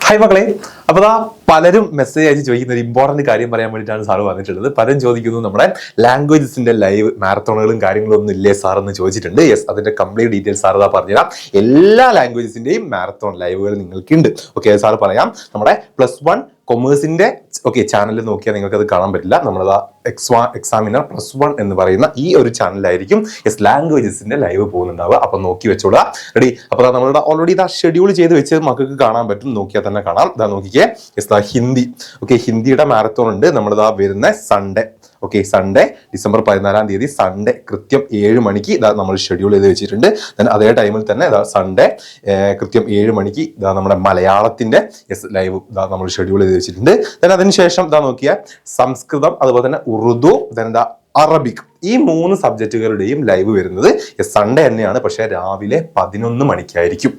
Hi മക്കളെ, അപ്പോൾ പലരും മെസ്സേജ് അയച്ച് ചോദിക്കുന്ന ഒരു ഇമ്പോർട്ടന്റ് കാര്യം പറയാൻ വേണ്ടിയിട്ടാണ് സാറ് വന്നിട്ടുള്ളത്. പലരും ചോദിക്കുന്നു നമ്മുടെ ലാംഗ്വേജസിന്റെ ലൈവ് മാരത്തോണുകളും കാര്യങ്ങളും ഒന്നും ഇല്ലേ സാർ എന്ന് ചോദിച്ചിട്ടുണ്ട്. യെസ്, അതിന്റെ കംപ്ലീറ്റ് ഡീറ്റെയിൽസ് സാർ പറഞ്ഞുതരാം. എല്ലാ ലാംഗ്വേജസിന്റെയും മാരത്തോൺ ലൈവുകൾ നിങ്ങൾക്കുണ്ട്. ഓക്കെ, സാർ പറയാം. നമ്മുടെ +1 കൊമേഴ്സിന്റെ ചാനലിൽ നോക്കിയാൽ നിങ്ങൾക്ക് അത് കാണാൻ പറ്റില്ല. നമ്മളത് എക്സാമിനർ +1 എന്ന് പറയുന്ന ഈ ഒരു ചാനലിലായിരിക്കും ലാംഗ്വേജസിന്റെ ലൈവ് പോകുന്നുണ്ടാവുക. അപ്പൊ നോക്കി വെച്ചോളാം. റെഡി? അപ്പൊ നമ്മളുടെ ഓൾറെഡി ഷെഡ്യൂൾ ചെയ്ത് വെച്ച് മക്കൾക്ക് കാണാൻ പറ്റും. നോക്കിയാൽ തന്നെ കാണാം. നോക്കിക്കേ, ഹിന്ദി. ഹിന്ദിയുടെ മാരത്തോൺ ഉണ്ട്. നമ്മളിതാ വരുന്ന സൺഡേ. സൺഡേ ഡിസംബർ 14-ാം തീയതി സൺഡേ കൃത്യം 7 മണിക്ക് നമ്മൾ ഷെഡ്യൂൾ ചെയ്ത് വെച്ചിട്ടുണ്ട്. അതേ ടൈമിൽ തന്നെ സൺഡേ കൃത്യം 7 മണിക്ക് നമ്മുടെ മലയാളത്തിന്റെ ലൈവ് നമ്മൾ ഷെഡ്യൂൾ ചെയ്ത് വെച്ചിട്ടുണ്ട്. അതിനുശേഷം നോക്കിയാൽ സംസ്കൃതം, അതുപോലെ തന്നെ ഉറുദു, അറബിക്, ഈ 3 സബ്ജക്റ്റുകളുടെയും ലൈവ് വരുന്നത് സൺഡേ തന്നെയാണ്. പക്ഷെ രാവിലെ 11 മണിക്കായിരിക്കും.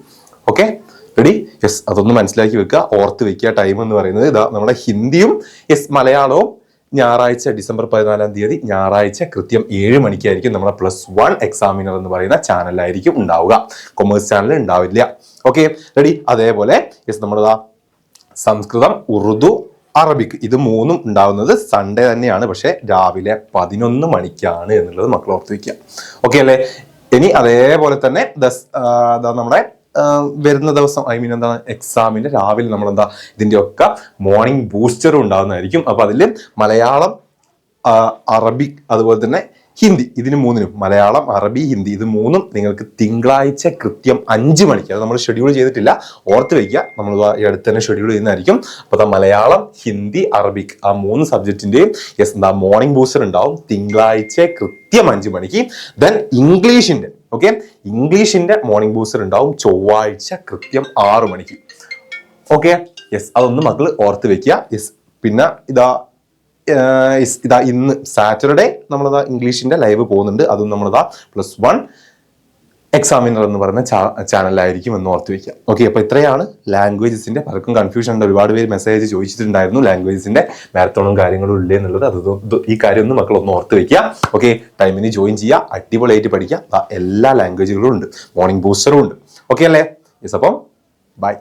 Okay, ready? യെസ്, അതൊന്ന് മനസ്സിലാക്കി വെക്കുക, ഓർത്ത് വെക്കുക. ടൈം എന്ന് പറയുന്നത് നമ്മുടെ ഹിന്ദിയും മലയാളവും ഞായറാഴ്ച ഡിസംബർ 14-ാം തീയതി ഞായറാഴ്ച കൃത്യം 7 മണിക്കായിരിക്കും നമ്മുടെ +1 എക്സാമിനർ എന്ന് പറയുന്ന ചാനലിലായിരിക്കും ഉണ്ടാവുക. കൊമേഴ്സ് ചാനൽ ഉണ്ടാവില്ല. Okay, ready? അതേപോലെ നമ്മുടെ സംസ്കൃതം, ഉറുദു, അറബിക്, ഇത് 3ഉം ഉണ്ടാവുന്നത് സൺഡേ തന്നെയാണ്. പക്ഷെ രാവിലെ 11 മണിക്കാണ് എന്നുള്ളത് മക്കൾ ഓർത്ത് വെക്കുക. ഓക്കെ അല്ലേ? ഇനി അതേപോലെ തന്നെ നമ്മുടെ വരുന്ന ദിവസം എക്സാമിന്റെ രാവിലെ നമ്മൾ ഇതിന്റെ ഒക്കെ മോർണിംഗ് ബൂസ്റ്ററും ഉണ്ടാകുന്നതായിരിക്കും. അപ്പൊ അതിൽ മലയാളം, അറബിക്, അതുപോലെ തന്നെ ഹിന്ദി, ഇതിന് 3നും മലയാളം, അറബി, ഹിന്ദി, ഇത് 3ഉം നിങ്ങൾക്ക് തിങ്കളാഴ്ച കൃത്യം 5 മണിക്ക്, അത് നമ്മൾ ഷെഡ്യൂൾ ചെയ്തിട്ടില്ല, ഓർത്ത് വയ്ക്കുക. നമ്മൾ ഈ അടുത്ത് തന്നെ ഷെഡ്യൂൾ ചെയ്യുന്നതായിരിക്കും. അപ്പൊ മലയാളം, ഹിന്ദി, അറബിക്, ആ 3 സബ്ജക്റ്റിന്റെയും മോർണിംഗ് ബൂസ്റ്റർ ഉണ്ടാവും തിങ്കളാഴ്ച കൃത്യം 5 മണിക്ക്. ദെൻ ഇംഗ്ലീഷിന്റെ മോർണിംഗ് ബൂസ്റ്റർ ഉണ്ടാവും ചൊവ്വാഴ്ച കൃത്യം 6 മണിക്ക്. ഓക്കെ, യെസ്, അതൊന്ന് മക്കൾ ഓർത്ത് വെക്കുക. യെസ്, പിന്നെ ഇന്ന് സാറ്റർഡേ നമ്മളതാ ഇംഗ്ലീഷിന്റെ ലൈവ് പോകുന്നുണ്ട്. അതും നമ്മളതാ +1 എക്സാമിനർ എന്ന് പറയുന്ന ചാനലിലായിരിക്കും എന്ന് ഓർത്ത് വെക്കുക. ഓക്കെ, അപ്പൊ ഇത്രയാണ് ലാംഗ്വേജസിന്റെ. പലർക്കും കൺഫ്യൂഷൻ ഉണ്ട്. ഒരുപാട് പേര് മെസ്സേജ് ചോദിച്ചിട്ടുണ്ടായിരുന്നു ലാംഗ്വേജസിന്റെ മാരത്തോണും കാര്യങ്ങളും ഇല്ലേ എന്നുള്ളത്. ഈ കാര്യം ഒന്ന് മക്കൾ ഒന്ന് ഓർത്ത് വെക്കുക. ഓക്കെ, ടൈമിന് ജോയിൻ ചെയ്യുക, അടിപൊളിയായിട്ട് പഠിക്കുക. എല്ലാ ലാംഗ്വേജുകളും ഉണ്ട്, മോർണിംഗ് ബൂസ്റ്ററും ഉണ്ട്. ഓക്കെ അല്ലേ? യെസ്, അപ്പം ബൈ.